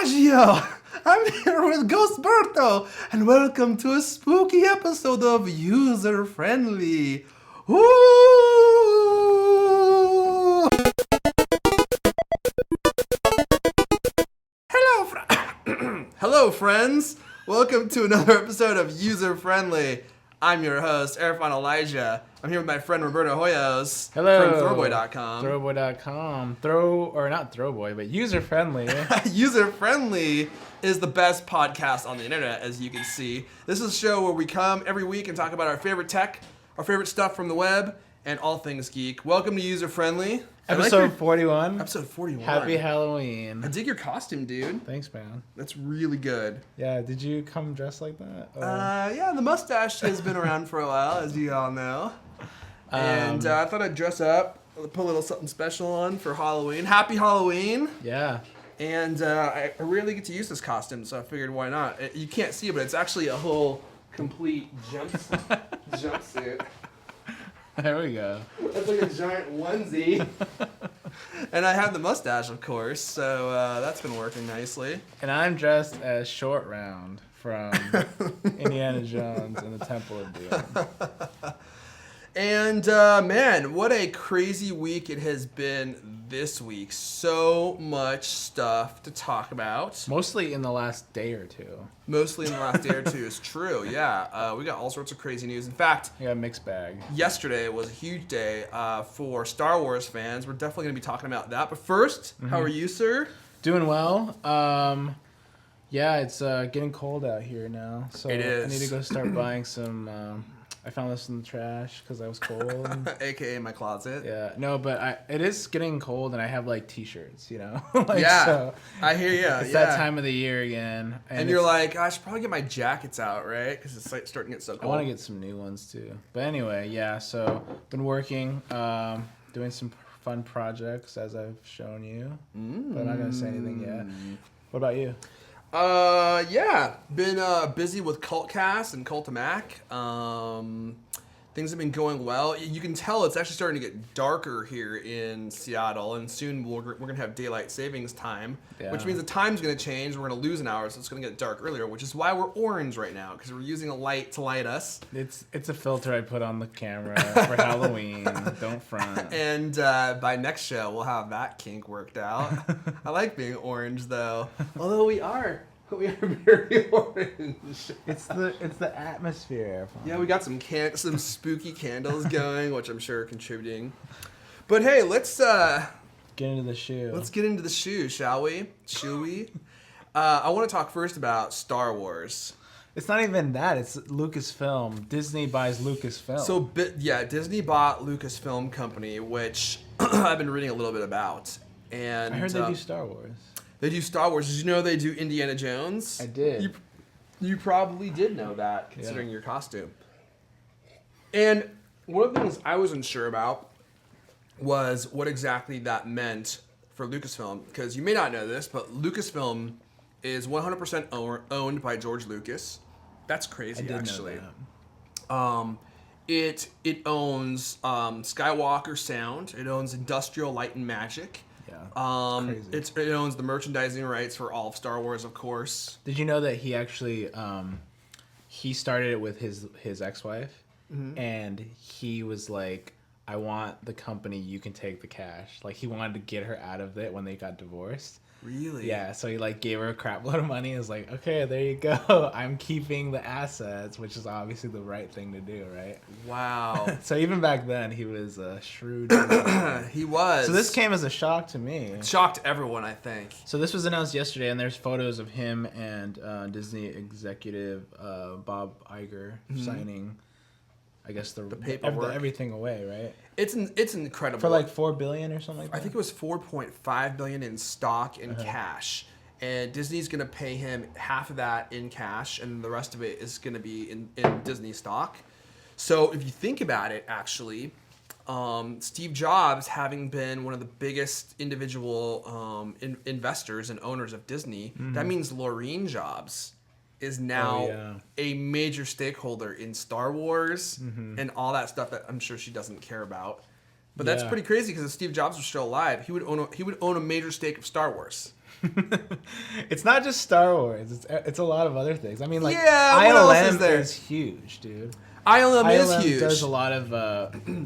Bellagio! I'm here with Roberto, and welcome to a spooky episode of User Friendly. Ooh! Hello, friends. Welcome to another episode of User Friendly. I'm your host, Erfon Elijah. I'm here with my friend Roberto Hoyos. Hello. From Throwboy.com. Throwboy.com. Not Throwboy, but User Friendly. User Friendly is the best podcast on the internet, as you can see. This is a show where we come every week and talk about our favorite tech, our favorite stuff from the web, and all things geek. Welcome to User Friendly. Episode 41. Episode 41. Happy Halloween. I dig your costume, dude. Thanks, man. That's really good. Yeah, did you come dressed like that? Yeah, the mustache has been around for a while, as you all know. And I thought I'd dress up, put a little something special on for Halloween. Happy Halloween. Yeah. And I rarely get to use this costume, so I figured why not. You can't see it, but it's actually a whole complete jumpsuit. There we go. That's like a giant onesie. And I have the mustache, of course, so that's been working nicely. And I'm dressed as Short Round from Indiana Jones and the Temple of Doom. And man, what a crazy week it has been this week. So much stuff to talk about. Mostly in the last day or two. Mostly in the last day or two is true, yeah. We got all sorts of crazy news. In fact, We got a mixed bag. yesterday was a huge day for Star Wars fans. We're definitely going to be talking about that. But first, how are you, sir? Doing well. Yeah, it's getting cold out here now. So It is. I need to go start buying some... I found this in the trash because I was cold. AKA my closet. Yeah, no, but it is getting cold, and I have like t-shirts, you know. Yeah, so I hear you. it's that time of the year again, and you're like, I should probably get my jackets out, right? Because it's like starting to get so cold. I want to get some new ones too. But anyway, yeah. So been working, doing some fun projects as I've shown you, but I'm not gonna say anything yet. What about you? Yeah, been busy with Cultcast and Cultamac. Things have been going well. You can tell it's actually starting to get darker here in Seattle, and soon we're going to have daylight savings time, which means the time's going to change. We're going to lose an hour, so it's going to get dark earlier, which is why we're orange right now, because we're using a light to light us. It's a filter I put on the camera for Halloween. Don't front. And by next show, we'll have that kink worked out. I like being orange, though. Although we are very orange. It's the atmosphere. Yeah, we got some spooky candles going, which I'm sure are contributing. But hey, let's get into the shoe. Let's get into the shoe, shall we? I want to talk first about Star Wars. It's not even that. It's Lucasfilm. Disney buys Lucasfilm. So, Disney bought Lucasfilm Company, which I've been reading a little bit about. And I heard they do Star Wars. They do Star Wars. Did you know they do Indiana Jones? I did. You probably did know that, considering your costume. And one of the things I wasn't sure about was what exactly that meant for Lucasfilm. Because you may not know this, but Lucasfilm is 100% owned by George Lucas. That's crazy, actually. Know that. It owns Skywalker Sound. It owns Industrial Light and Magic. Yeah, it owns the merchandising rights for all of Star Wars, of course. Did you know that he actually he started it with his ex-wife, and he was like, "I want the company. You can take the cash." Like he wanted to get her out of it when they got divorced. Really? Yeah. So he like gave her a crap load of money. And was like, "Okay, there you go. I'm keeping the assets," which is obviously the right thing to do, right? Wow. So even back then, he was a shrewd. He was. So this came as a shock to me. It shocked everyone, I think. So this was announced yesterday, and there's photos of him and Disney executive Bob Iger signing, I guess the paperwork, everything away, right? It's incredible. For like $4 billion or something like that. I think it was $4.5 billion in stock and cash, and Disney's gonna pay him half of that in cash, and the rest of it is gonna be in Disney stock. So if you think about it, actually, Steve Jobs, having been one of the biggest individual investors and owners of Disney, that means Laureen Jobs is now a major stakeholder in Star Wars and all that stuff that I'm sure she doesn't care about. But that's pretty crazy because if Steve Jobs was still alive, he would own a major stake of Star Wars. It's not just Star Wars. It's a lot of other things. I mean, like Yeah, what else is there? is huge, dude. ILM is huge. Does a lot of.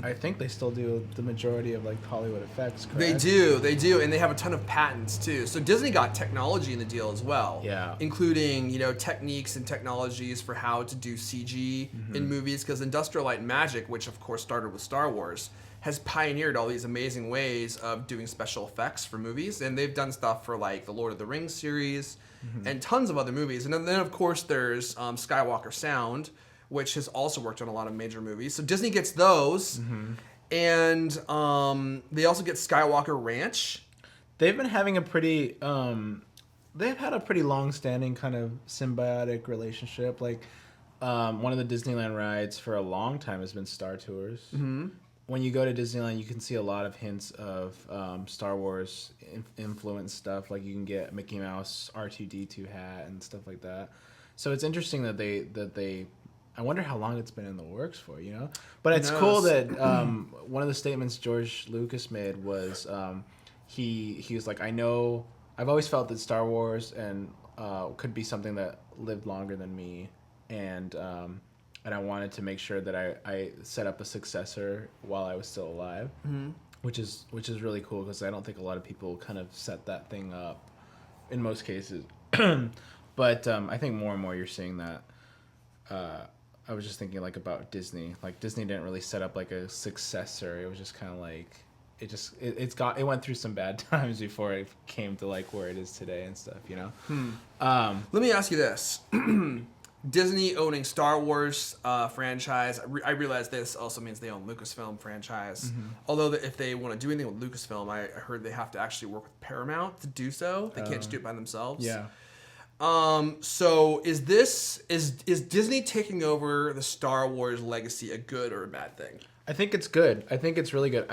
I think they still do the majority of like Hollywood effects. Correct? They do, and they have a ton of patents too. So Disney got technology in the deal as well. Yeah. Including techniques and technologies for how to do CG in movies, because Industrial Light and Magic, which of course started with Star Wars, has pioneered all these amazing ways of doing special effects for movies, and they've done stuff for like the Lord of the Rings series and tons of other movies. And then of course there's Skywalker Sound, which has also worked on a lot of major movies. So Disney gets those, and they also get Skywalker Ranch. They've been having a pretty, they've had a pretty long-standing kind of symbiotic relationship. Like, one of the Disneyland rides for a long time has been Star Tours. When you go to Disneyland, you can see a lot of hints of Star Wars influence stuff. Like you can get Mickey Mouse R2-D2 hat and stuff like that. So it's interesting that they I wonder how long it's been in the works for, But it's cool that one of the statements George Lucas made was he was like, I've always felt that Star Wars and could be something that lived longer than me, and I wanted to make sure that I set up a successor while I was still alive, which is really cool because I don't think a lot of people kind of set that thing up in most cases. But I think more and more you're seeing that. I was just thinking like about Disney. Like Disney didn't really set up like a successor. It was just kind of like it went through some bad times before it came to like where it is today and stuff. Let me ask you this. Disney owning Star Wars franchise, I realize this also means they own Lucasfilm franchise. Although if they want to do anything with Lucasfilm, I heard they have to actually work with Paramount to do so. They can't just do it by themselves. Yeah. So is Disney taking over the Star Wars legacy a good or a bad thing? I think it's good. I think it's really good.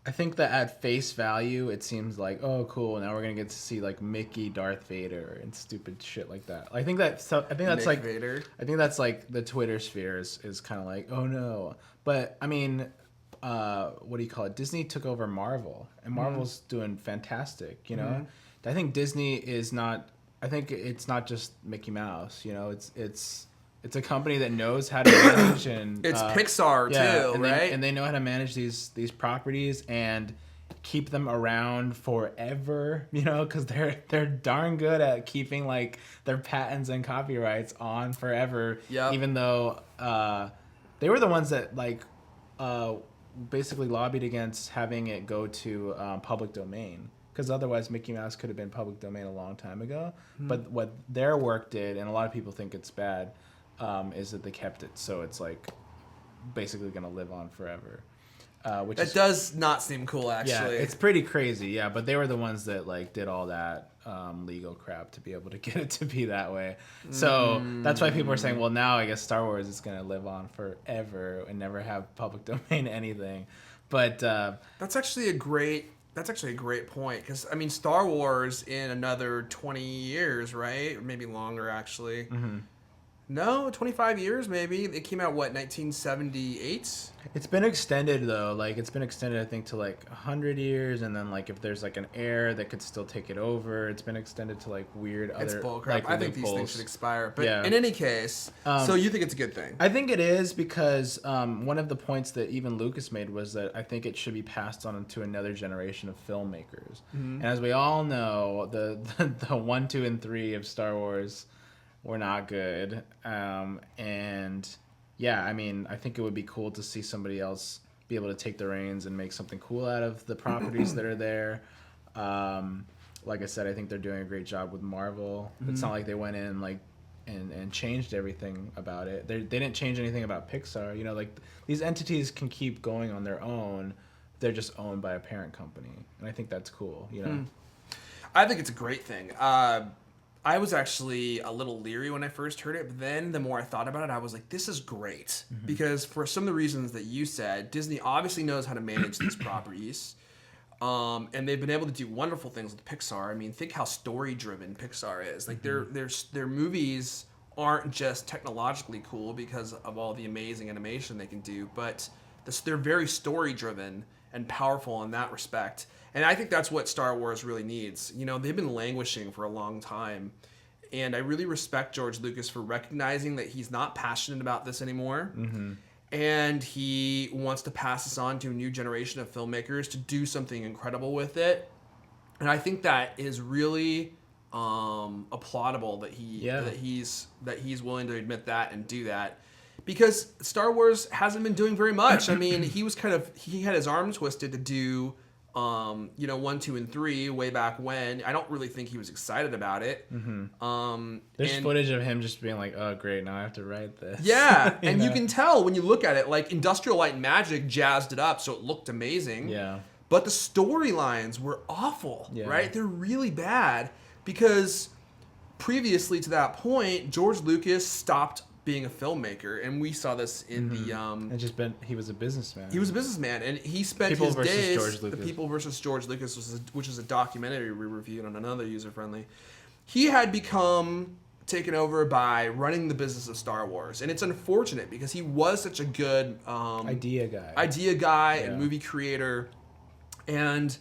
I think that at face value, it seems like, oh, cool. Now we're gonna get to see like Mickey, Darth Vader, and stupid shit like that. I think that's Mick like Vader. I think that's like the Twitter sphere is kind of like, oh no. But I mean, what do you call it? Disney took over Marvel, and Marvel's doing fantastic. I think Disney is not. I think it's not just Mickey Mouse. It's a company that knows how to manage, and it's Pixar too, right? And they know how to manage these properties and keep them around forever. Because they're darn good at keeping like their patents and copyrights on forever. Yep. Even though they were the ones that like basically lobbied against having it go to public domain. Because otherwise Mickey Mouse could have been public domain a long time ago. But what their work did, and a lot of people think it's bad, is that they kept it so it's like basically going to live on forever. Which does not seem cool, actually. Yeah, it's pretty crazy, yeah. But they were the ones that like did all that legal crap to be able to get it to be that way. So that's why people are saying, well, now I guess Star Wars is going to live on forever and never have public domain anything. But that's actually a great point, because I mean, Star Wars in another 20 years, right? Or maybe longer, actually. No, 25 years maybe. It came out, 1978? It's been extended, though. Like, it's been extended, I think, to, 100 years. And then, if there's, an heir that could still take it over, it's been extended to, weird other... It's bullcrap. I think these things should expire. But yeah. In any case, so you think it's a good thing? I think it is, because one of the points that even Lucas made was that I think it should be passed on to another generation of filmmakers. And as we all know, the 1, 2, and 3 of Star Wars... were not good. And yeah, I mean, I think it would be cool to see somebody else be able to take the reins and make something cool out of the properties that are there. Like I said, I think they're doing a great job with Marvel. It's not like they went in and changed everything about it. They didn't change anything about Pixar. These entities can keep going on their own. They're just owned by a parent company. And I think that's cool, I think it's a great thing. I was actually a little leery when I first heard it, but then the more I thought about it, I was like, this is great. Because for some of the reasons that you said, Disney obviously knows how to manage these properties. And they've been able to do wonderful things with Pixar. I mean, think how story-driven Pixar is. Their movies aren't just technologically cool because of all the amazing animation they can do, but they're very story-driven. and powerful in that respect. And I think that's what Star Wars really needs. You know, they've been languishing for a long time. And I really respect George Lucas for recognizing that he's not passionate about this anymore. Mm-hmm. And he wants to pass this on to a new generation of filmmakers to do something incredible with it. And I think that is really applaudable that he's willing to admit that and do that. Because Star Wars hasn't been doing very much. I mean, he had his arm twisted to do 1, 2, and 3 way back when. I don't really think he was excited about it. Mm-hmm. There's footage of him just being like, "Oh, great! Now I have to write this." Yeah, and you can tell when you look at it. Like Industrial Light and Magic jazzed it up, so it looked amazing. Yeah. But the storylines were awful. Yeah. Right? They're really bad because previously to that point, George Lucas stopped being a filmmaker, and we saw this in he was a businessman. He was a businessman, and he spent People his versus days. George Lucas. The People versus George Lucas, which is a documentary we reviewed on another user friendly. He had become taken over by running the business of Star Wars, and it's unfortunate because he was such a good idea guy and movie creator, and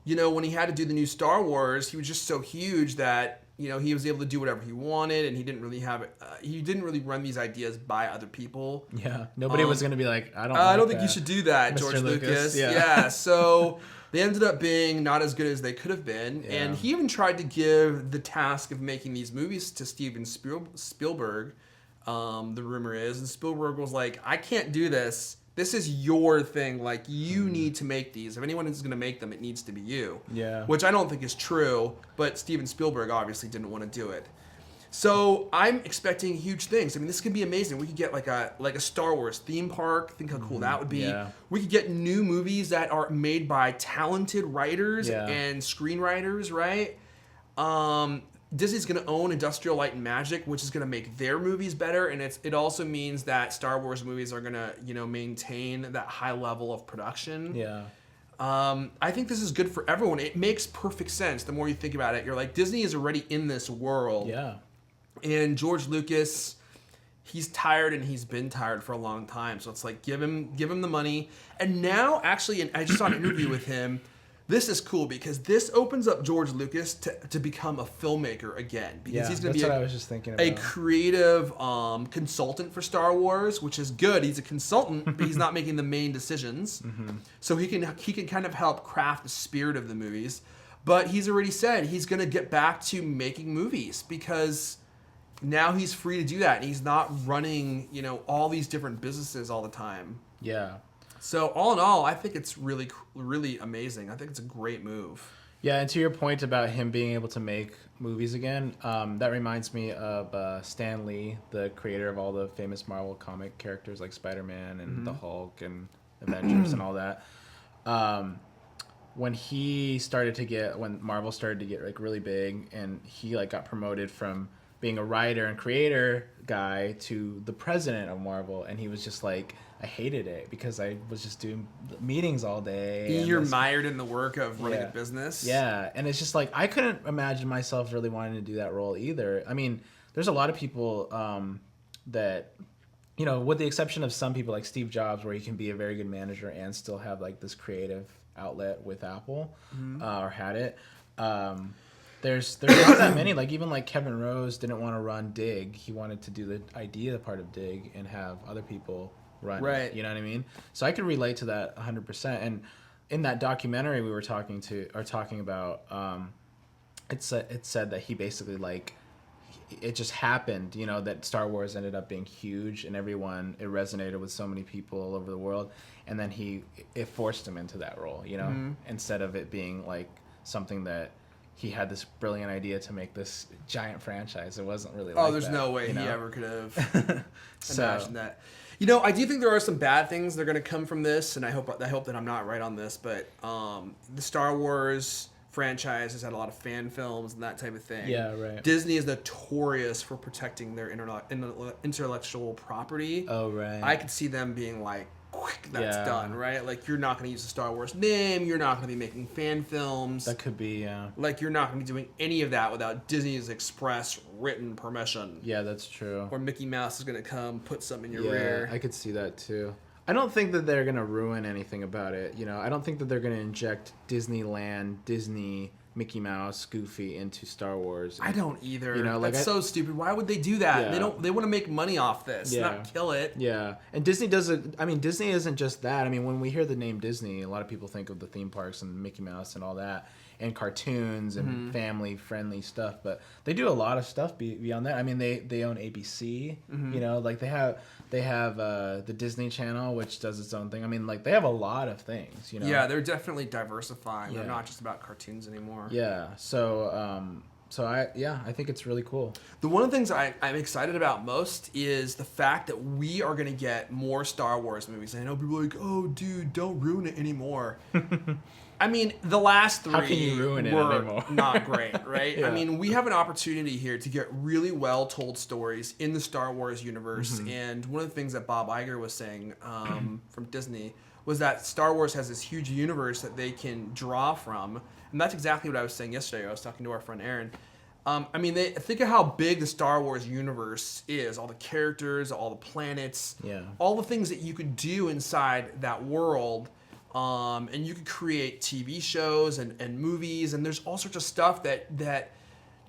when he had to do the new Star Wars, he was just so huge that he was able to do whatever he wanted, and he didn't really run these ideas by other people. Yeah, nobody was going to be like, I don't think you should do that, Mr. George Lucas. Yeah. So they ended up being not as good as they could have been, and he even tried to give the task of making these movies to Steven Spielberg. The rumor is, and Spielberg was like, I can't do this. This is your thing. Like, you need to make these. If anyone is going to make them, it needs to be you. Yeah. Which I don't think is true, but Steven Spielberg obviously didn't want to do it. So I'm expecting huge things. I mean, this could be amazing. We could get like a Star Wars theme park. Think how cool that would be. Yeah. We could get new movies that are made by talented writers and screenwriters, right? Disney's going to own Industrial Light and Magic, which is going to make their movies better, and it also means that Star Wars movies are going to maintain that high level of production. Yeah. I think this is good for everyone. It makes perfect sense. The more you think about it, you're like, Disney is already in this world. Yeah. And George Lucas, he's tired, and he's been tired for a long time. So it's like, give him the money. And now, actually, I just saw an interview with him. This is cool because this opens up George Lucas to become a filmmaker again. Because he's going to be I was just thinking about. A creative consultant for Star Wars, which is good. He's a consultant, but he's not making the main decisions. Mm-hmm. So he can kind of help craft the spirit of the movies. But he's already said he's going to get back to making movies because now he's free to do that. And he's not running, all these different businesses all the time. Yeah. So all in all, I think it's really, really amazing. I think it's a great move. Yeah, and to your point about him being able to make movies again, that reminds me of Stan Lee, the creator of all the famous Marvel comic characters like Spider-Man and the Hulk and Avengers and all that. When Marvel started to get like really big, and he like got promoted from being a writer and creator guy to the president of Marvel, and he was just like, I hated it because I was just doing meetings all day. You're mired in the work of running a business. Yeah, and it's just like I couldn't imagine myself really wanting to do that role either. I mean, there's a lot of people that, with the exception of some people like Steve Jobs, where he can be a very good manager and still have like this creative outlet with Apple, or had it. There's not that many. Like even like Kevin Rose didn't want to run Dig. He wanted to do the idea part of Dig and have other people run it, you know what I mean? So I could relate to that 100%. And in that documentary we were talking about, it said that he basically like, it just happened, that Star Wars ended up being huge and it resonated with so many people all over the world, and then it forced him into that role, instead of it being like something that he had this brilliant idea to make this giant franchise. It wasn't really like that. There's no way he ever could have imagined that. I do think there are some bad things that are going to come from this, and I hope that I'm not right on this, but the Star Wars franchise has had a lot of fan films and that type of thing. Yeah, right. Disney is notorious for protecting their intellectual property. Oh, right. I could see them being like, that's done, right? Like, you're not going to use the Star Wars name. You're not going to be making fan films. That could be, yeah. Like, you're not going to be doing any of that without Disney's express written permission. Yeah, that's true. Or Mickey Mouse is going to come put something in your rear. I could see that, too. I don't think that they're gonna ruin anything about it. You know, I don't think that they're gonna inject Disneyland, Disney, Mickey Mouse, Goofy into Star Wars. I don't either. You know, like that's so stupid. Why would they do that? Yeah. They want to make money off this, not kill it. Yeah, and Disney doesn't. I mean, Disney isn't just that. I mean, when we hear the name Disney, a lot of people think of the theme parks and Mickey Mouse and all that, and cartoons and family-friendly stuff. But they do a lot of stuff beyond that. I mean, they own ABC. You know, like they have the Disney Channel, which does its own thing. I mean, like they have a lot of things. You know. Yeah, they're definitely diversifying. They're not just about cartoons anymore. Yeah. So. I think it's really cool. The one of the things I'm excited about most is the fact that we are going to get more Star Wars movies. I know people are like, oh, dude, don't ruin it anymore. I mean, the last 3 How can you ruin it were anymore? not great, right? Yeah. I mean, we have an opportunity here to get really well-told stories in the Star Wars universe. And one of the things that Bob Iger was saying from Disney was that Star Wars has this huge universe that they can draw from. And that's exactly what I was saying yesterday. I was talking to our friend Aaron. I mean, think of how big the Star Wars universe is. All the characters, all the planets, all the things that you could do inside that world. And you could create TV shows and movies. And there's all sorts of stuff that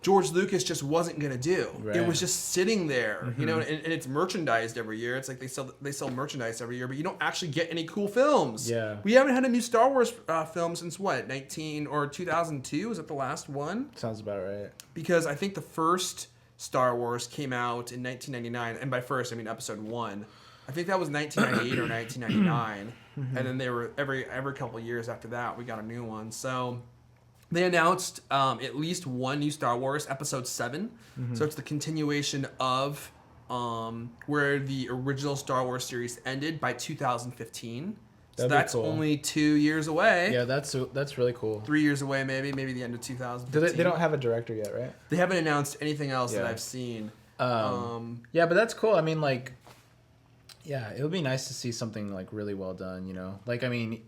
George Lucas just wasn't going to do. Right. It was just sitting there, you know, and it's merchandised every year. It's like they sell merchandise every year, but you don't actually get any cool films. Yeah. We haven't had a new Star Wars film since what, 2002? Was it the last one? Sounds about right. Because I think the first Star Wars came out in 1999, and by first I mean Episode 1. I think that was 1998 or 1999, and then they were every couple of years after that we got a new one. So they announced at least one new Star Wars, Episode 7. So it's the continuation of where the original Star Wars series ended by 2015. So that's cool. Only 2 years away. Yeah, that's really cool. 3 years away, maybe the end of 2015. They don't have a director yet, right? They haven't announced anything else that I've seen. Yeah, but that's cool. I mean, like, yeah, it would be nice to see something like really well done. You know, like I mean,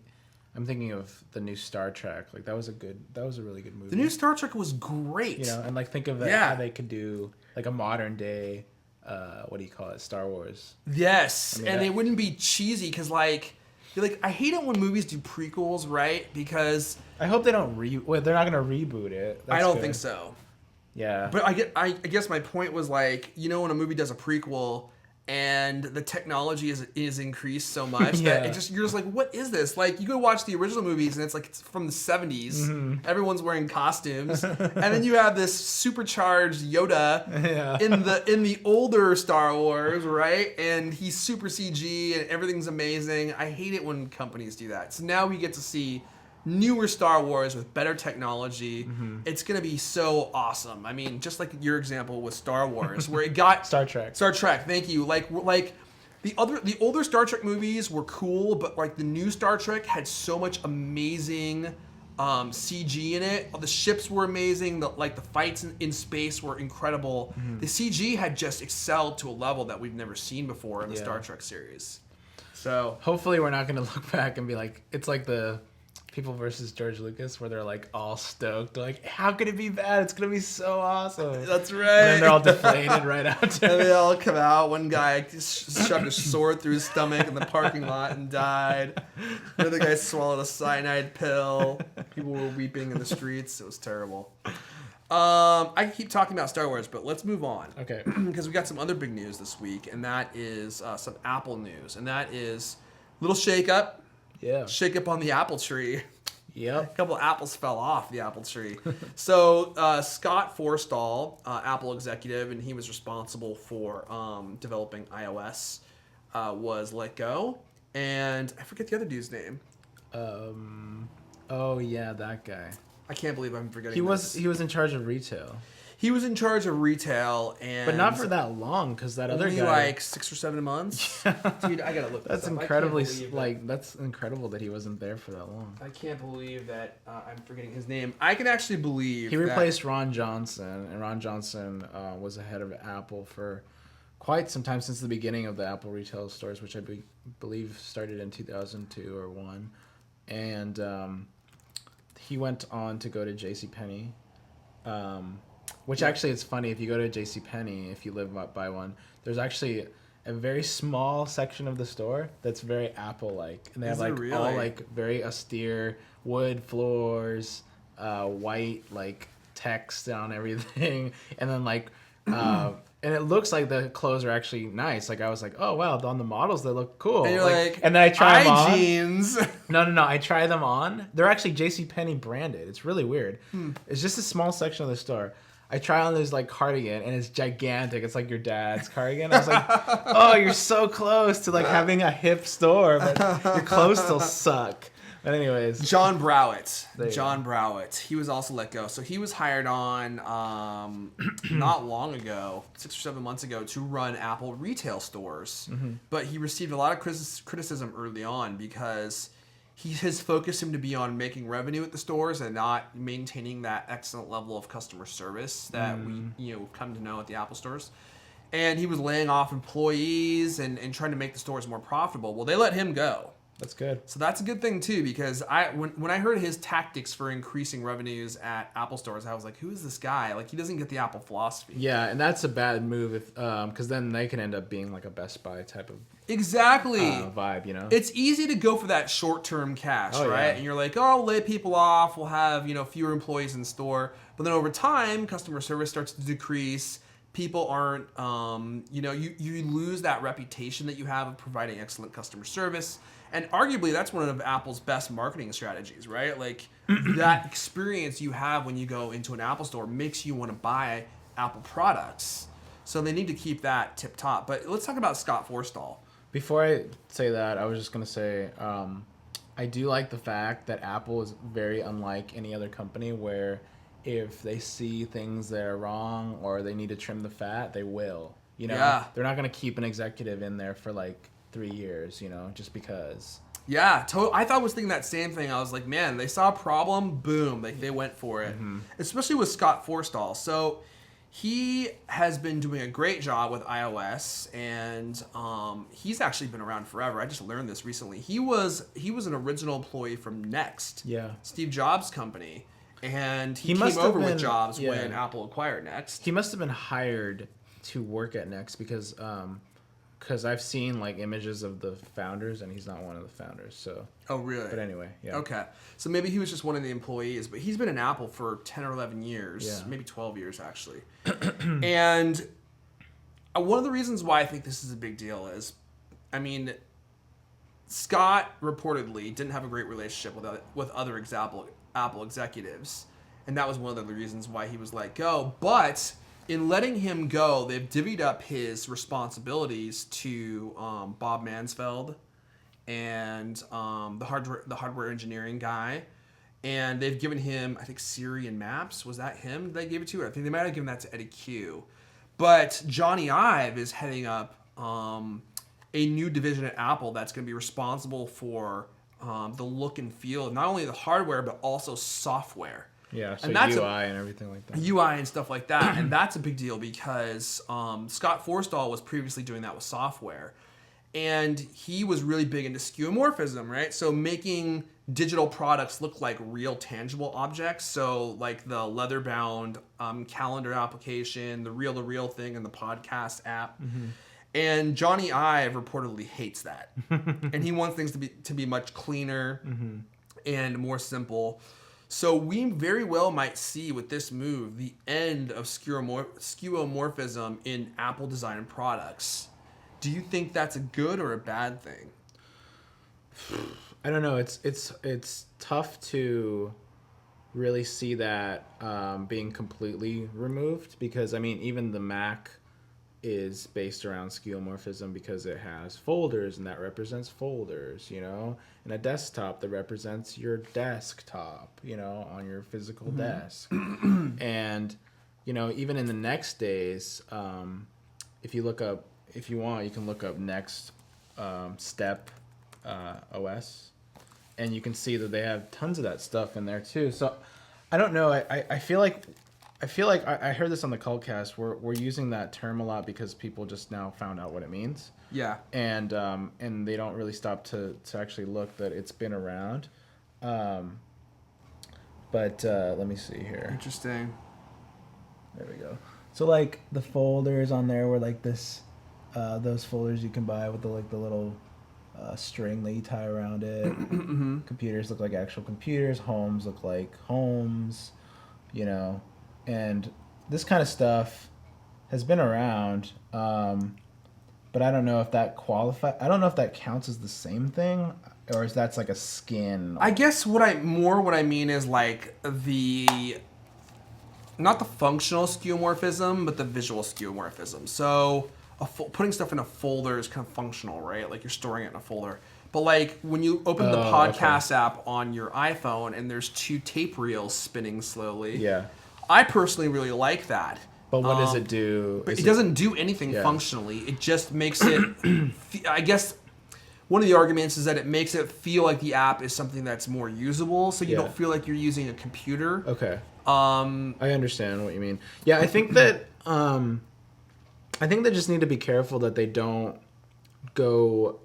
I'm thinking of the new Star Trek. Like that was a really good movie. The new Star Trek was great. You know, and like think of how they could do like a modern day, what do you call it, Star Wars. Yes, I mean, and they wouldn't be cheesy because like. I hate it when movies do prequels, right? Because I hope they don't they're not gonna reboot it. I don't think so. Yeah. But I guess my point was like, you know, when a movie does a prequel and the technology is increased so much that you're just like, what is this? Like, you go watch the original movies and it's from the 70s. Everyone's wearing costumes, and then you have this supercharged Yoda in the older Star Wars, right? And he's super CG and everything's amazing. I hate it when companies do that. So now we get to see newer Star Wars with better technology. It's gonna be so awesome. I mean, just like your example with Star Wars, where it got Star Trek. Thank you. Like the older Star Trek movies were cool, but like the new Star Trek had so much amazing CG in it. The ships were amazing. The fights in space were incredible. The CG had just excelled to a level that we've never seen before in the Star Trek series. So hopefully, we're not gonna look back and be like, it's like the People versus George Lucas, where they're like all stoked, like, how could it be bad? It's gonna be so awesome. That's right. And then they're all deflated right after. And they all come out. One guy shoved a sword through his stomach in the parking lot and died. Another guy swallowed a cyanide pill. People were weeping in the streets. It was terrible. I keep talking about Star Wars, but let's move on. Okay. Because we got some other big news this week, and that is some Apple news, and that is a little shakeup. Yeah. Shake up on the apple tree. Yep. A couple of apples fell off the apple tree. So Scott Forstall, Apple executive, and he was responsible for developing iOS, was let go. And I forget the other dude's name. Oh yeah, that guy. I can't believe I'm forgetting. He was in charge of retail. He was in charge of retail, and but not for that long, because that other guy, like 6 or 7 months. Dude, I gotta look. That's this up. incredibly that's incredible that he wasn't there for that long. I can't believe that I'm forgetting his name. I can actually believe he replaced Ron Johnson, and Ron Johnson was the head of Apple for quite some time, since the beginning of the Apple retail stores, which I believe started in 2002 or 1, and he went on to go to JCPenney. Which actually, it's funny, if you go to JCPenney, if you live by one, there's actually a very small section of the store that's very Apple-like, and they have like all like very austere wood floors, white like text on everything, and then like and it looks like the clothes are actually nice. Like I was like, oh wow, on the models they look cool. And you're like and then I try them on. Jeans. No. I try them on. They're actually JCPenney branded. It's really weird. It's just a small section of the store. I try on this like cardigan and it's gigantic. It's like your dad's cardigan. I was like, oh, you're so close to like having a hip store, but your clothes still suck. But anyways, John Browett. He was also let go. So he was hired on not long ago, 6 or 7 months ago, to run Apple retail stores. But he received a lot of criticism early on because his focus seemed to be on making revenue at the stores and not maintaining that excellent level of customer service that we've come to know at the Apple stores. And he was laying off employees and trying to make the stores more profitable. Well, they let him go. That's good. So that's a good thing too, because when I heard his tactics for increasing revenues at Apple stores, I was like, who is this guy? Like, he doesn't get the Apple philosophy. Yeah, and that's a bad move if because then they can end up being like a Best Buy type of vibe, you know. It's easy to go for that short-term cash, right? Yeah. And you're like, oh, I'll lay people off. We'll have fewer employees in store. But then over time, customer service starts to decrease. People aren't, you lose that reputation that you have of providing excellent customer service. And arguably, that's one of Apple's best marketing strategies, right? Like, that experience you have when you go into an Apple store makes you want to buy Apple products. So they need to keep that tip top. But let's talk about Scott Forstall. Before I say that, I was just going to say, I do like the fact that Apple is very unlike any other company where if they see things that are wrong or they need to trim the fat, they will. Yeah. They're not going to keep an executive in there for like 3 years, just because. Yeah, I was thinking that same thing. I was like, man, they saw a problem, boom, like they went for it. Especially with Scott Forstall. So he has been doing a great job with iOS, and he's actually been around forever. I just learned this recently. He was an original employee from Next, Steve Jobs' company, and he came over with Jobs when Apple acquired Next. He must have been hired to work at Next because I've seen like images of the founders and he's not one of the founders. So. Oh really? But anyway, yeah. Okay, so maybe he was just one of the employees, but he's been in Apple for 10 or 11 years, maybe 12 years actually. And one of the reasons why I think this is a big deal is, Scott reportedly didn't have a great relationship with other Apple executives, and that was one of the reasons why he was let go. But in letting him go, they've divvied up his responsibilities to Bob Mansfeld and the hardware engineering guy, and they've given him, I think, Siri and Maps. Was that him they gave it to? I think they might have given that to Eddie Q. But Johnny Ive is heading up a new division at Apple that's going to be responsible for the look and feel of not only the hardware but also software. Yeah, so UI and everything like that. UI and stuff like that. And that's a big deal because Scott Forstall was previously doing that with software. And he was really big into skeuomorphism, right? So making digital products look like real tangible objects. So like the leather-bound calendar application, the reel-to-reel thing, and the podcast app. And Johnny Ive reportedly hates that. And he wants things to be much cleaner and more simple. So we very well might see with this move the end of skeuomorphism in Apple design products. Do you think that's a good or a bad thing? I don't know. It's tough to really see that being completely removed because even the Mac is based around skeuomorphism because it has folders and that represents folders, and a desktop that represents your desktop, on your physical desk. And, even in the Next days, if you want, you can look up Next Step OS, and you can see that they have tons of that stuff in there too. So I don't know. I feel like I heard this on the Cultcast. We're using that term a lot because people just now found out what it means. Yeah. And they don't really stop to actually look that it's been around. But let me see here. Interesting. There we go. So like the folders on there were like this those folders you can buy with the little string that you tie around it. Mm-hmm. Computers look like actual computers. Homes look like homes. You know, and this kind of stuff has been around. But I don't know if that I don't know if that counts as the same thing, or is that's like a skin. I guess what I mean is like not the functional skeuomorphism, but the visual skeuomorphism. So putting stuff in a folder is kind of functional, right? Like you're storing it in a folder. But like when you open the podcast app on your iPhone and there's 2 tape reels spinning slowly. Yeah. I personally really like that. But what does it do? It doesn't do anything functionally. It just makes it, I guess, one of the arguments is that it makes it feel like the app is something that's more usable, so you don't feel like you're using a computer. Okay. I understand what you mean. Yeah, I think that they just need to be careful that they don't go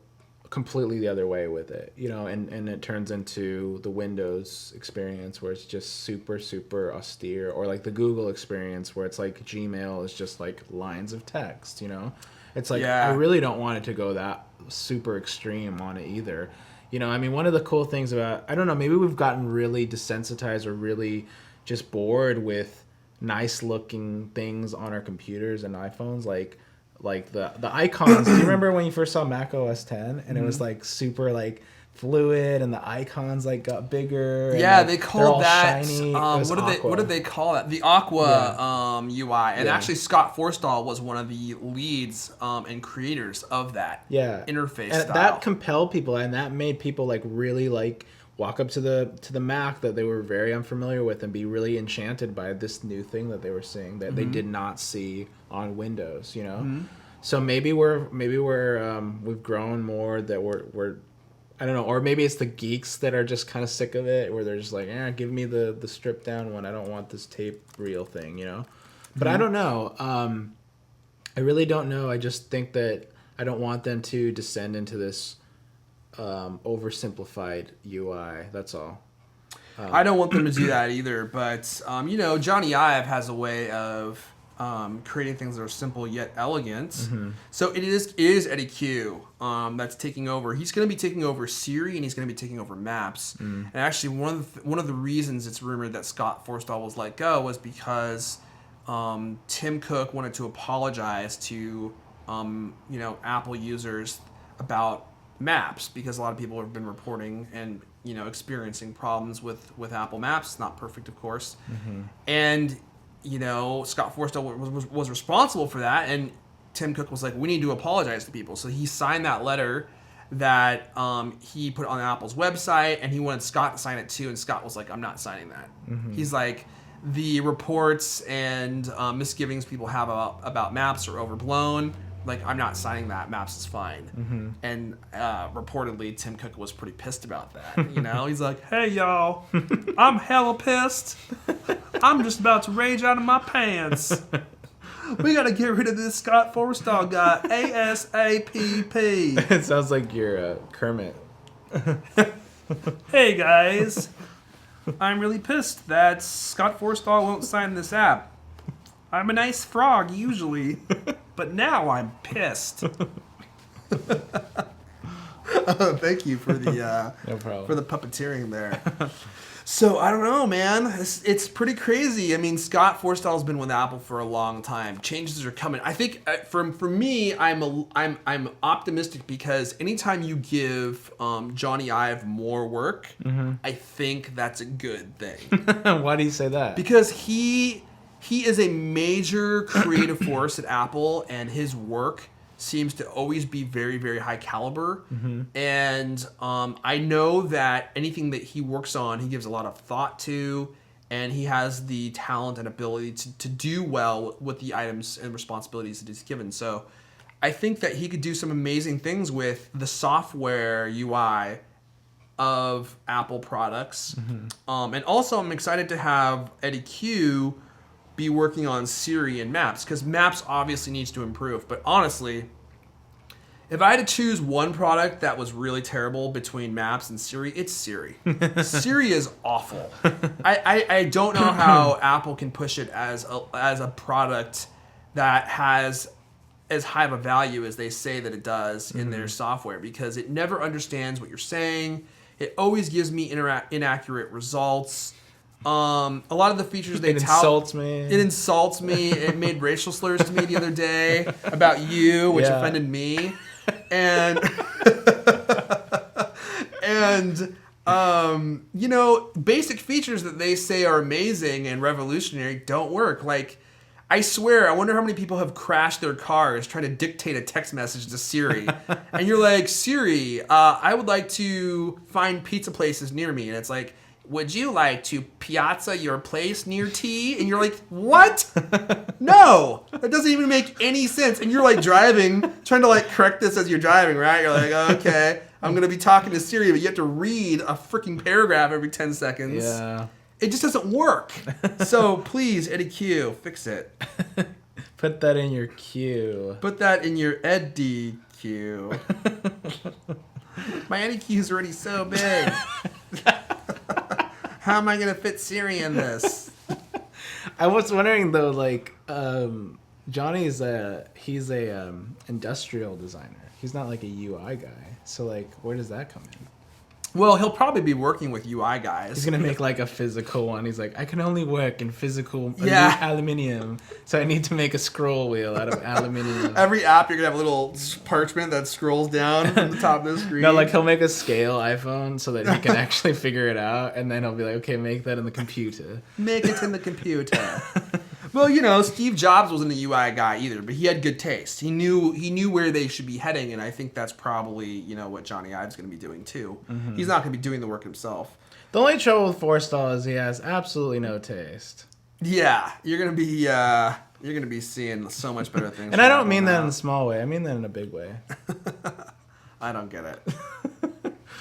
completely the other way with it, you know, and it turns into the Windows experience where it's just super, super austere, or like the Google experience where it's like Gmail is just like lines of text, you know? It's like, I really don't want it to go that super extreme on it either. You know, I mean, one of the cool things about, I don't know, maybe we've gotten really desensitized or really just bored with nice looking things on our computers and iPhones, like the icons. Do you remember when you first saw Mac OS 10 and it was like super like fluid and the icons like got bigger? Yeah, and, like, they called that shiny. What did they call that? The Aqua UI. And actually Scott Forstall was one of the leads and creators of that interface and style. That compelled people, and that made people like really like walk up to the Mac that they were very unfamiliar with and be really enchanted by this new thing that they were seeing that they did not see on Windows, you know. So maybe we've grown more, that we're I don't know, or maybe it's the geeks that are just kind of sick of it, where they're just like, give me the stripped down one. I don't want this tape reel thing, you know. But I don't know. I really don't know. I just think that I don't want them to descend into this oversimplified UI. That's all. I don't want them to do that either, but you know, Johnny Ive has a way of creating things that are simple yet elegant. So it is Eddie Q that's taking over. He's going to be taking over Siri, and he's going to be taking over Maps. And actually, one of the reasons it's rumored that Scott Forstall was let go was because Tim Cook wanted to apologize to you know, Apple users about Maps, because a lot of people have been reporting and, you know, experiencing problems with Apple Maps. It's not perfect, of course. And, you know, Scott Forstall was responsible for that, and Tim Cook was like, we need to apologize to people. So he signed that letter that he put on Apple's website, and he wanted Scott to sign it too, and Scott was like, I'm not signing that. He's like, the reports and misgivings people have about Maps are overblown. Like, I'm not signing that. Maps is fine. And reportedly, Tim Cook was pretty pissed about that. You know, he's like, hey, y'all, I'm hella pissed. I'm just about to rage out of my pants. We got to get rid of this Scott Forstall guy ASAP. It sounds like you're Kermit. Hey, guys. I'm really pissed that Scott Forstall won't sign this app. I'm a nice frog, usually. But now I'm pissed. Thank you for the no problem. For the puppeteering there. So I don't know, man. It's pretty crazy. I mean, Scott Forstall's been with Apple for a long time. Changes are coming. I think for me, I'm optimistic, because anytime you give Johnny Ive more work, I think that's a good thing. Why do you say that? Because he is a major creative force at Apple, and his work seems to always be very, very high caliber. And I know that anything that he works on, he gives a lot of thought to, and he has the talent and ability to do well with the items and responsibilities that he's given. So I think that he could do some amazing things with the software UI of Apple products. And also, I'm excited to have Eddie Q be working on Siri and Maps, because Maps obviously needs to improve. But honestly, if I had to choose one product that was really terrible between Maps and Siri, it's Siri. Siri is awful. I don't know how Apple can push it as a product that has as high of a value as they say that it does in their software, because it never understands what you're saying. It always gives me inaccurate results. A lot of the features they tout. Insults me. It insults me. It made racial slurs to me the other day about you, which offended me. And you know, basic features that they say are amazing and revolutionary don't work. Like, I swear, I wonder how many people have crashed their cars trying to dictate a text message to Siri. And you're like, Siri, I would like to find pizza places near me. And it's like, would you like to piazza your place near T? And you're like, what? No, that doesn't even make any sense. And you're like driving, trying to like correct this as you're driving, right? You're like, okay, I'm going to be talking to Siri, but you have to read a freaking paragraph every 10 seconds. Yeah. It just doesn't work. So please, Eddie Q, fix it. Put that in your queue. Put that in your Eddie Q. My Eddie Q is already so big. How am I going to fit Siri in this? I was wondering though, like, Johnny's he's a industrial designer. He's not like a UI guy. So like, where does that come in? Well, he'll probably be working with UI guys. He's gonna make like a physical one. He's like, I can only work in physical aluminium, so I need to make a scroll wheel out of aluminium. Every app, you're gonna have a little parchment that scrolls down from the top of the screen. No, like he'll make a scale iPhone so that he can actually figure it out, and then he'll be like, okay, make that in the computer. Make it in the computer. Well, you know, Steve Jobs wasn't a UI guy either, but he had good taste. He knew where they should be heading, and I think that's probably, you know, what Johnny Ive's going to be doing too. Mm-hmm. He's not going to be doing the work himself. The only trouble with Forstall is he has absolutely no taste. Yeah, you're going to be seeing so much better things. And I don't mean that in a small way. I mean that in a big way. I don't get it.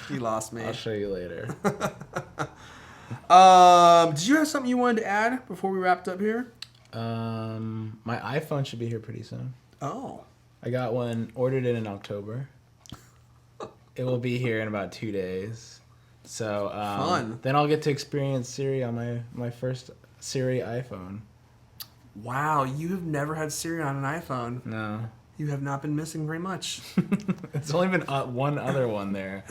He lost me. I'll show you later. Did you have something you wanted to add before we wrapped up here? My iPhone should be here pretty soon. Oh. I got one, ordered it in October. It will be here in about 2 days. So fun. Then I'll get to experience Siri on my first Siri iPhone. Wow, you have never had Siri on an iPhone. No. You have not been missing very much. It's only been one other one there.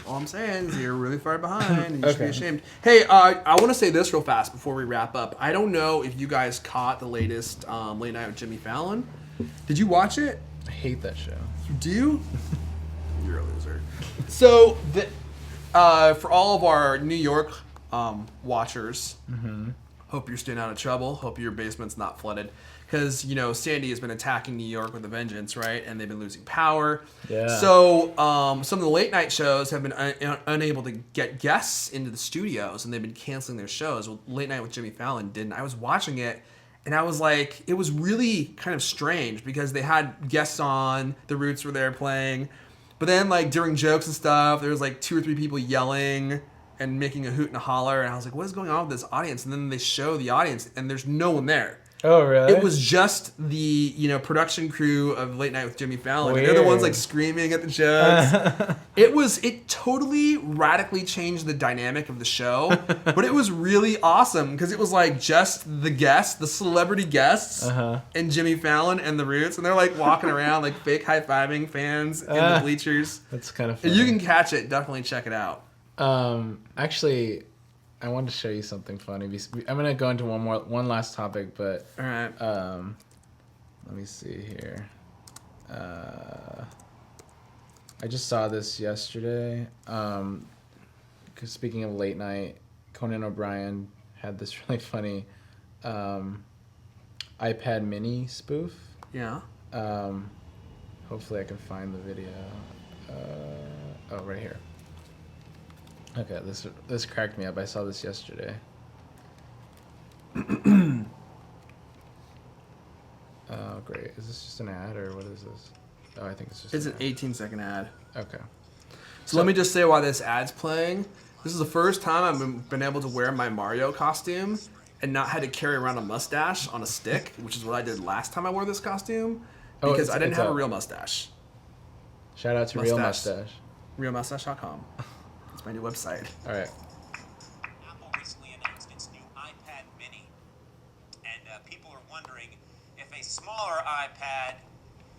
All I'm saying is you're really far behind and you should be ashamed. Hey, I want to say this real fast before we wrap up. I don't know if you guys caught the latest Late Night with Jimmy Fallon. Did you watch it? I hate that show. You do? You're a loser. So, for all of our New York watchers, hope you're staying out of trouble. Hope your basement's not flooded. Because, you know, Sandy has been attacking New York with a vengeance, right? And they've been losing power. Yeah. So some of the late night shows have been unable to get guests into the studios, and they've been canceling their shows. Well, Late Night with Jimmy Fallon didn't. I was watching it, and I was like, it was really kind of strange because they had guests on, the Roots were there playing, but then like during jokes and stuff, there was like 2 or 3 people yelling and making a hoot and a holler, and I was like, what is going on with this audience? And then they show the audience, and there's no one there. Oh, really? It was just the, you know, production crew of Late Night with Jimmy Fallon. Weird. And they're the ones like screaming at the jokes. It totally radically changed the dynamic of the show, but it was really awesome because it was like just the guests, the celebrity guests, and Jimmy Fallon and the Roots, and they're like walking around like fake high-fiving fans in the bleachers. That's kind of funny. If you can catch it, definitely check it out. Actually, I wanted to show you something funny. I'm gonna go into one last topic, but all right. Let me see here. I just saw this yesterday. 'Cause speaking of late night, Conan O'Brien had this really funny iPad Mini spoof. Yeah. Hopefully, I can find the video. Oh, right here. Okay, this cracked me up. I saw this yesterday. Oh, great. Is this just an ad, or what is this? Oh, I think it's just... It's an 18-second ad. Okay. So let me just say why this ad's playing. This is the first time I've been able to wear my Mario costume and not had to carry around a mustache on a stick, which is what I did last time I wore this costume, because I didn't have a real mustache. Shout out to Real Mustache. Realmustache.com. That's my new website. All right. Apple recently announced its new iPad Mini, and people are wondering if a smaller iPad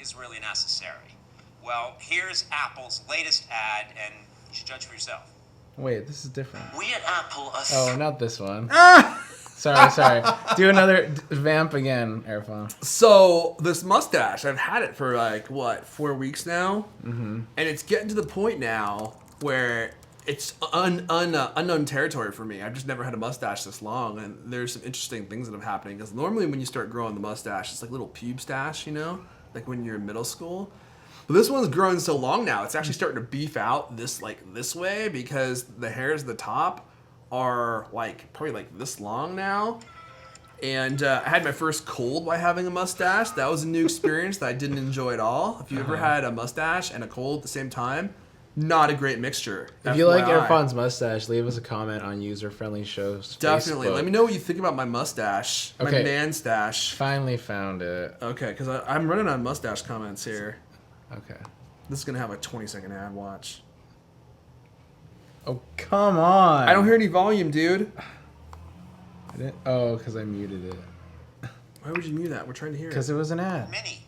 is really necessary. Well, here's Apple's latest ad, and you should judge for yourself. Wait, this is different. We at Apple are... Oh, not this one. Sorry. Do another vamp again, Erfon. So this mustache, I've had it for like, what, 4 weeks now? Mm-hmm. And it's getting to the point now where it's unknown territory for me. I've just never had a mustache this long, and there's some interesting things that have happening. Because normally when you start growing the mustache, it's like little pube stash, you know? Like when you're in middle school. But this one's growing so long now, it's actually starting to beef out this way because the hairs at the top are probably this long now. And I had my first cold by having a mustache. That was a new experience that I didn't enjoy at all. If you ever had a mustache and a cold at the same time, not a great mixture. If you like Erfon's mustache, leave us a comment on user-friendly shows. Definitely. Facebook. Let me know what you think about my mustache. Okay. My man stash. Finally found it. Okay, because I'm running on mustache comments here. Okay. This is going to have a 20-second ad watch. Oh, come on. I don't hear any volume, dude. I didn't, because I muted it. Why would you mute that? We're trying to hear it. Because it was an ad. Mini.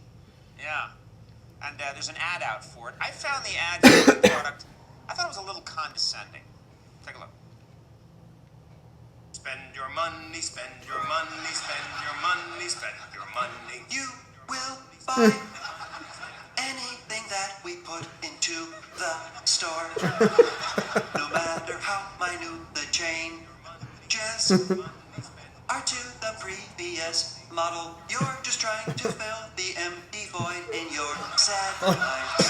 Yeah. And there's an ad out for it. I found the ad for the product. I thought it was a little condescending. Take a look. Spend your money, spend your money, spend your money, spend your money. You will buy anything that we put into the store. No matter how minute the changes are to the previous model. You're just trying to fill the empty void in your sad life.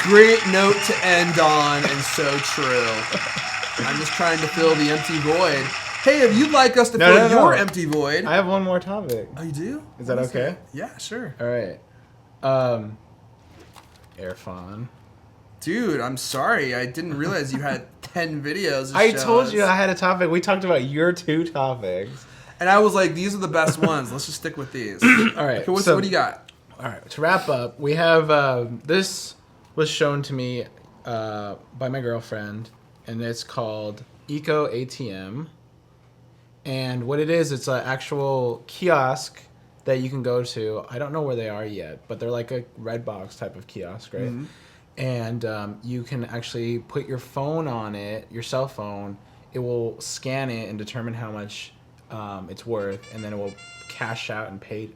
Great note to end on, and so true. I'm just trying to fill the empty void. Hey, if you'd like us to fill your empty void... I have one more topic. Oh, you do? Is that okay? Yeah, sure. All right. Erfon. Dude, I'm sorry. I didn't realize you had 10 videos to I show told us. you I had a topic. We talked about your 2 topics. And I was like, these are the best ones. Let's just stick with these. All right. Okay, what do you got? All right. To wrap up, we have this was shown to me by my girlfriend, and it's called Eco ATM. And what it is, it's an actual kiosk that you can go to. I don't know where they are yet, but they're like a red box type of kiosk, right? Mm-hmm. And you can actually put your phone on it, your cell phone. It will scan it and determine how much it's worth, and then it will cash out and pay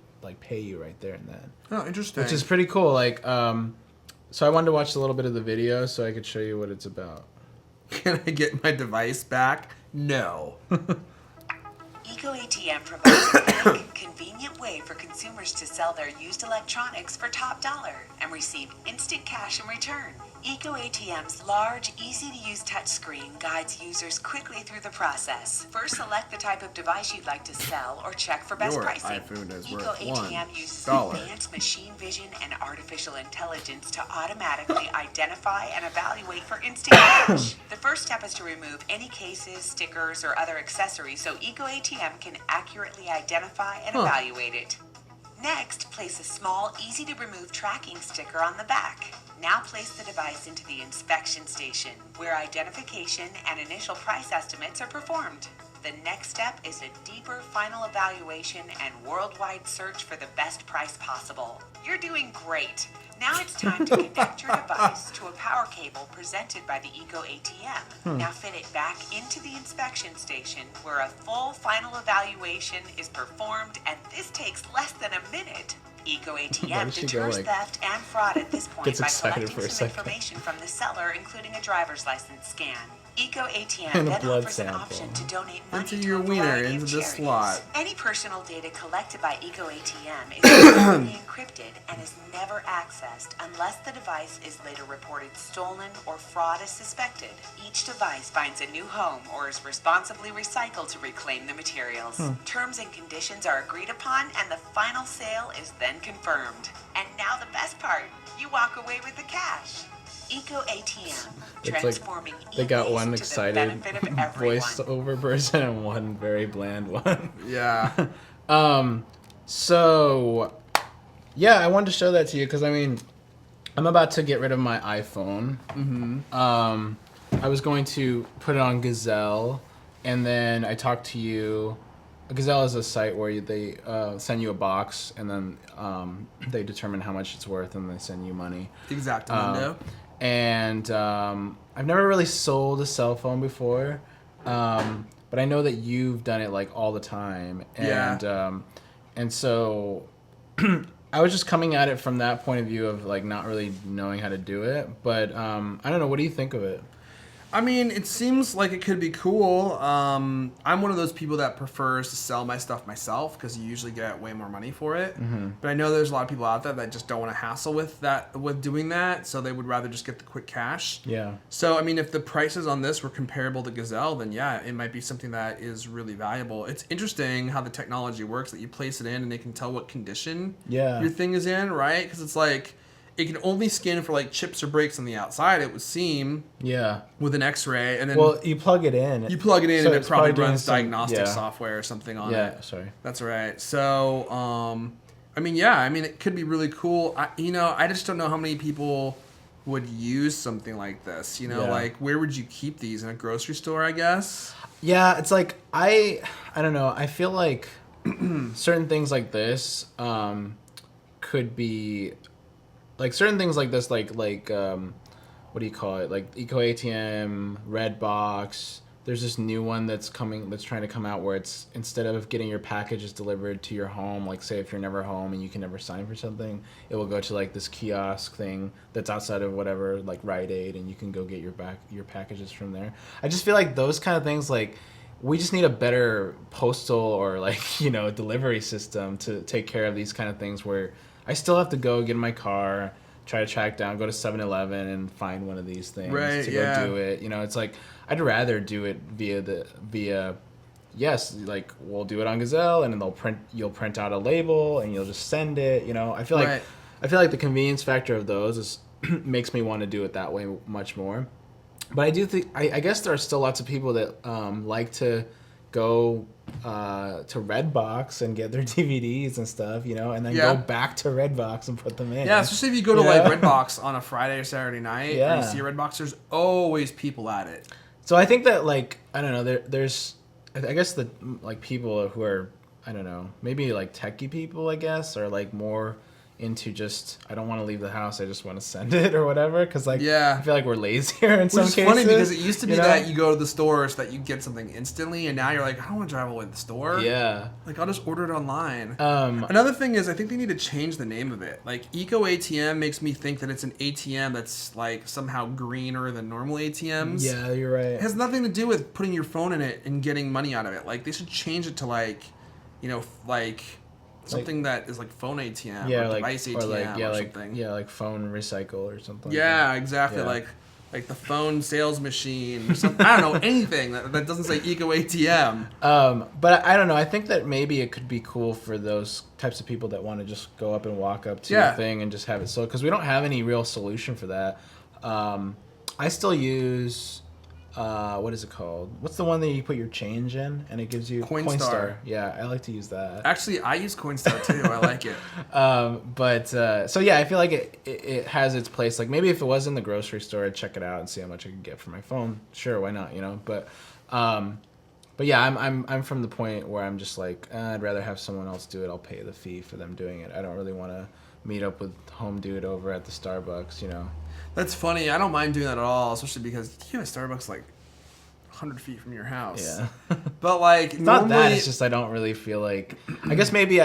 you right there and then. Oh, interesting. Which is pretty cool. So I wanted to watch a little bit of the video so I could show you what it's about. Can I get my device back? No. Eco ATM provides a quick, convenient way for consumers to sell their used electronics for top dollar and receive instant cash in return. Eco ATM's large, easy-to-use touchscreen guides users quickly through the process. First, select the type of device you'd like to sell or check for best Your pricing. iPhone is Eco worth ATM uses $1. advanced machine vision and artificial intelligence to automatically identify and evaluate for instant cash. The first step is to remove any cases, stickers, or other accessories so Eco ATM can accurately identify and evaluate it. Next, place a small, easy-to-remove tracking sticker on the back. Now place the device into the inspection station, where identification and initial price estimates are performed. The next step is a deeper final evaluation and worldwide search for the best price possible. You're doing great. Now it's time to connect your device to a power cable presented by the Eco ATM. Now fit it back into the inspection station where a full final evaluation is performed, and this takes less than a minute. Eco ATM deters theft and fraud at this point by collecting some information from the seller, including a driver's license scan. Eco ATM then offers an option to donate money into to your a wiener variety into of the charities. slot. Any personal data collected by Eco ATM is securely encrypted and is never accessed unless the device is later reported stolen or fraud is suspected. Each device finds a new home or is responsibly recycled to reclaim the materials. Terms and conditions are agreed upon and the final sale is then confirmed. And now the best part, you walk away with the cash. Eco ATM, transforming they got one to excited the benefit of everyone. voiceover person and one very bland one. Yeah. So, yeah, I wanted to show that to you because, I mean, I'm about to get rid of my iPhone. I was going to put it on Gazelle, and then I talked to you, Gazelle is a site where they send you a box, and then they determine how much it's worth, and they send you money. Exactamundo. And I've never really sold a cell phone before, but I know that you've done it like all the time. And and so I was just coming at it from that point of view of like not really knowing how to do it. But I don't know. What do you think of it? I mean, it seems like it could be cool. I'm one of those people that prefers to sell my stuff myself because you usually get way more money for it. But I know there's a lot of people out there that just don't want to hassle with doing that, so they would rather just get the quick cash. Yeah. So, I mean, if the prices on this were comparable to Gazelle, then yeah, it might be something that is really valuable. It's interesting how the technology works, that you place it in and they can tell what condition your thing is in, right? Because it's like, it can only scan for like chips or breaks on the outside, it would seem. Yeah. With an X-ray, and then you plug it in. You plug it in, so and it probably runs diagnostic software or something on it. Yeah, sorry. That's right. So, I mean, it could be really cool. I just don't know how many people would use something like this. Like where would you keep these, in a grocery store? I guess. Yeah, it's like I don't know. I feel like certain things like this could be. Like certain things like this, like what do you call it? Like Eco ATM, Redbox. There's this new one that's trying to come out where it's, instead of getting your packages delivered to your home, like say if you're never home and you can never sign for something, it will go to like this kiosk thing that's outside of whatever, like Rite Aid, and you can go get your packages from there. I just feel like those kind of things, like we just need a better postal or like delivery system to take care of these kind of things where I still have to go get in my car, try to track down, go to 7-Eleven and find one of these things to go do it. It's like I'd rather do it via like we'll do it on Gazelle, and then you'll print out a label and you'll just send it. I feel like the convenience factor of those makes me want to do it that way much more. But I do think I guess there are still lots of people that like to go to Redbox and get their DVDs and stuff, and then go back to Redbox and put them in. Yeah, especially if you go to like Redbox on a Friday or Saturday night, and you see a Redbox, there's always people at it. So I think that like I don't know, there's I guess the like people who are I don't know, maybe like techie people I guess, or like more into just I don't want to leave the house, I just want to send it or whatever, because like I feel like we're lazier in some cases. Which is funny because it used to be that you go to the store so that you get something instantly, and now you're like, I don't want to drive all the way to the store. Yeah, like I'll just order it online. Another thing is I think they need to change the name of it. Like Eco ATM makes me think that it's an ATM that's like somehow greener than normal ATMs. Yeah, you're right. It has nothing to do with putting your phone in it and getting money out of it. Like they should change it to like something that is like phone ATM or device ATM or something. Yeah, like phone recycle or something. Yeah, exactly. Yeah. Like the phone sales machine or something. I don't know, anything that doesn't say Eco ATM. But I don't know. I think that maybe it could be cool for those types of people that want to just go up and walk up to a thing and just have it sold. Because we don't have any real solution for that. I still use... what is it called? What's the one that you put your change in and it gives you Coinstar? Yeah, I like to use that. Actually, I use Coinstar too. I like it. So yeah, I feel like it has its place. Like maybe if it was in the grocery store, I'd check it out and see how much I could get for my phone. Sure, why not? But yeah, I'm from the point where I'm just like I'd rather have someone else do it. I'll pay the fee for them doing it. I don't really want to meet up with Home Dude over at the Starbucks. That's funny. I don't mind doing that at all, especially because you have a Starbucks like 100 feet from your house. Yeah. But like, it's not that. It's just I don't really feel like. I guess maybe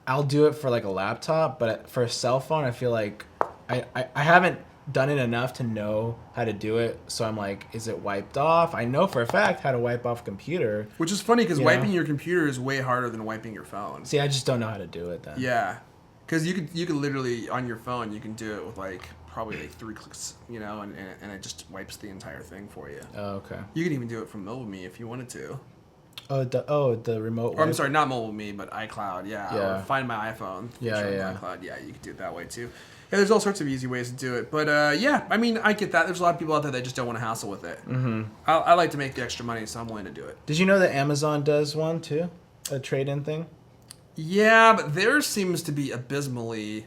I'll do it for like a laptop, but for a cell phone, I feel like I haven't done it enough to know how to do it. So I'm like, is it wiped off? I know for a fact how to wipe off a computer. Which is funny because wiping your computer is way harder than wiping your phone. See, I just don't know how to do it then. Yeah. Because you could literally, on your phone, you can do it with like probably like 3 clicks, and it just wipes the entire thing for you. Oh, okay. You can even do it from MobileMe if you wanted to. The remote. Or I'm sorry, not MobileMe, but iCloud. Yeah. Or Find My iPhone. Yeah. iCloud. Yeah, you could do it that way too. Yeah, there's all sorts of easy ways to do it. But yeah, I mean, I get that. There's a lot of people out there that just don't want to hassle with it. Mm-hmm. I like to make the extra money, so I'm willing to do it. Did you know that Amazon does one too? A trade-in thing? Yeah, but theirs seems to be abysmally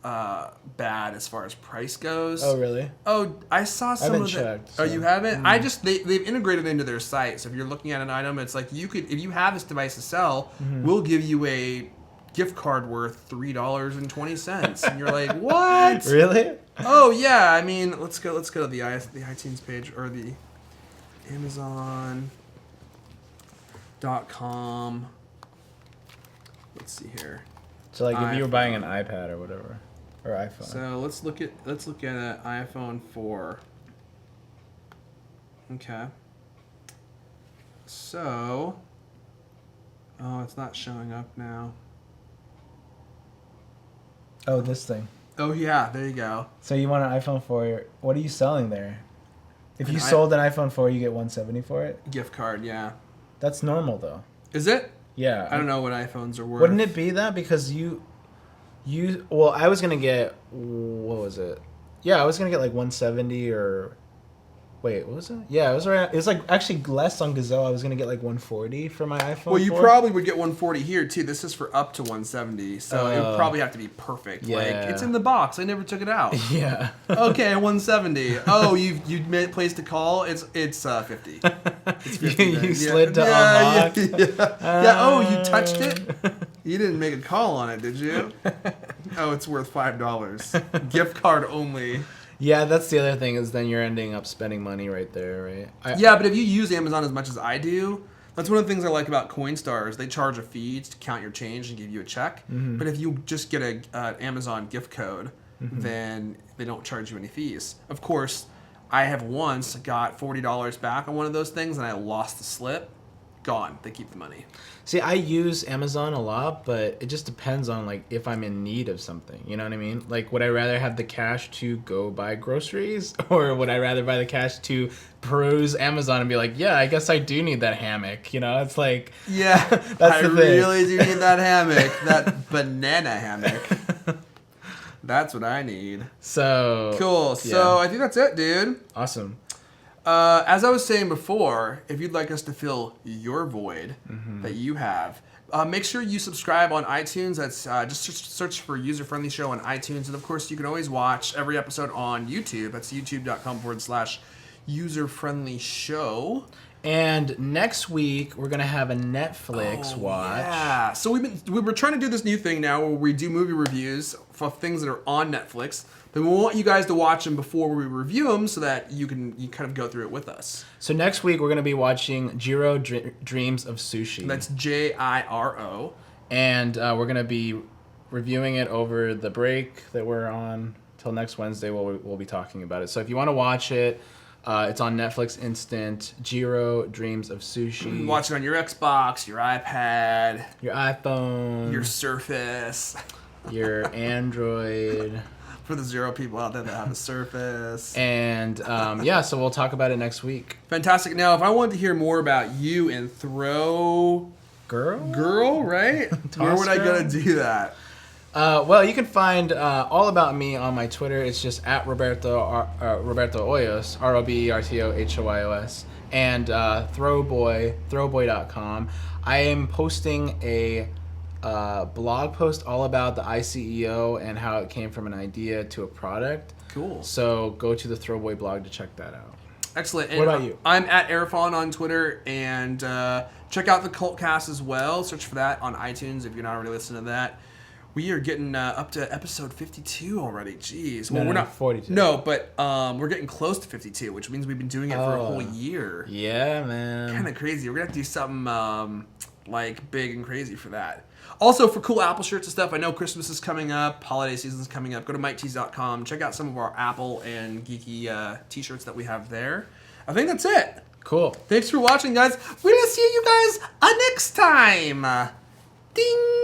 bad as far as price goes. Oh, really? Oh, I saw some haven't of the. checked, Oh, so. you haven't? They've integrated into their site. So if you're looking at an item, it's like you could, if you have this device to sell, we'll give you a gift card worth $3.20. And you're like, what? Really? Oh yeah. I mean, let's go to the iTunes page or the Amazon.com. Let's see here. So like if you were iPhone. buying an iPad or whatever, or iPhone. So let's look at an iPhone 4. Okay. So, oh, it's not showing up now. Oh, this thing. Oh yeah, there you go. So you want an iPhone 4? What are you selling there? If you An sold an iPhone 4, you get $170 for it. Gift card, yeah. That's normal though. Is it? Yeah. I don't know what iPhones are worth. Wouldn't it be that because you well, I was gonna get, what was it? Yeah, I was gonna get like 170 or. Wait, what was it? Yeah, it was right. It was like actually less on Gazelle. I was gonna get like 140 for my iPhone. Well, you 4. probably would get 140 here too. This is for up to 170, so it would probably have to be perfect. Yeah. Like it's in the box. I never took it out. Yeah. Okay, 170. Oh, you placed a call. It's 50. It's 50 you then. slid to yeah, unlock. Yeah. Oh, you touched it. You didn't make a call on it, did you? Oh, it's worth $5. Gift card only. Yeah, that's the other thing is then you're ending up spending money right there, right? Yeah, but if you use Amazon as much as I do, that's one of the things I like about Coinstars. They charge a fee to count your change and give you a check. But if you just get an Amazon gift code, then they don't charge you any fees. Of course, I have once got $40 back on one of those things, and I lost the slip. Gone. They keep the money. See, I use Amazon a lot, but it just depends on like if I'm in need of something. You know what I mean? Like, would I rather have the cash to go buy groceries, or would I rather buy the cash to peruse Amazon and be like, yeah, I guess I do need that hammock. You know, it's like, Yeah, That's I the thing. really do need that hammock, that banana hammock. That's what I need. so Cool. So yeah. I think that's it, dude. Awesome. As I was saying before, if you'd like us to fill your void that you have, make sure you subscribe on iTunes. That's just search for User Friendly Show on iTunes. And of course, you can always watch every episode on YouTube. That's youtube.com/User Friendly Show. And next week we're gonna have a Netflix watch. Yeah. So we were trying to do this new thing now where we do movie reviews for things that are on Netflix. But we want you guys to watch them before we review them so that you kind of go through it with us. So next week we're gonna be watching Jiro Dreams of Sushi. That's Jiro. And we're gonna be reviewing it over the break that we're on till next Wednesday. We'll be talking about it. So if you want to watch it, it's on Netflix Instant. Jiro Dreams of Sushi. You can watch it on your Xbox, your iPad, Your iPhone. your Surface. Your Android. For the 0 people out there that have a Surface. And yeah, so we'll talk about it next week. Fantastic. Now, if I wanted to hear more about you and Throw Girl, right? Where would I go to do that? Well, you can find all about me on my Twitter. It's just at Roberto Hoyos, ROBERTOHOYOS, and throwboy.com. I am posting a blog post all about the ICEO and how it came from an idea to a product. Cool. So go to the Throwboy blog to check that out. Excellent. And What about you? I'm at Erfon on Twitter, and check out the Cultcast as well. Search for that on iTunes if you're not already listening to that. We are getting up to episode 52 already. Jeez. Well, No, we're no, not 42. No, but we're getting close to 52, which means we've been doing it for a whole year. Yeah, man. Kind of crazy. We're gonna have to do something like big and crazy for that. Also, for cool Apple shirts and stuff, I know Christmas is coming up, holiday season's coming up. Go to MikeTees.com. Check out some of our Apple and geeky t-shirts that we have there. I think that's it. Cool. Thanks for watching, guys. We're gonna see you guys next time. Ding.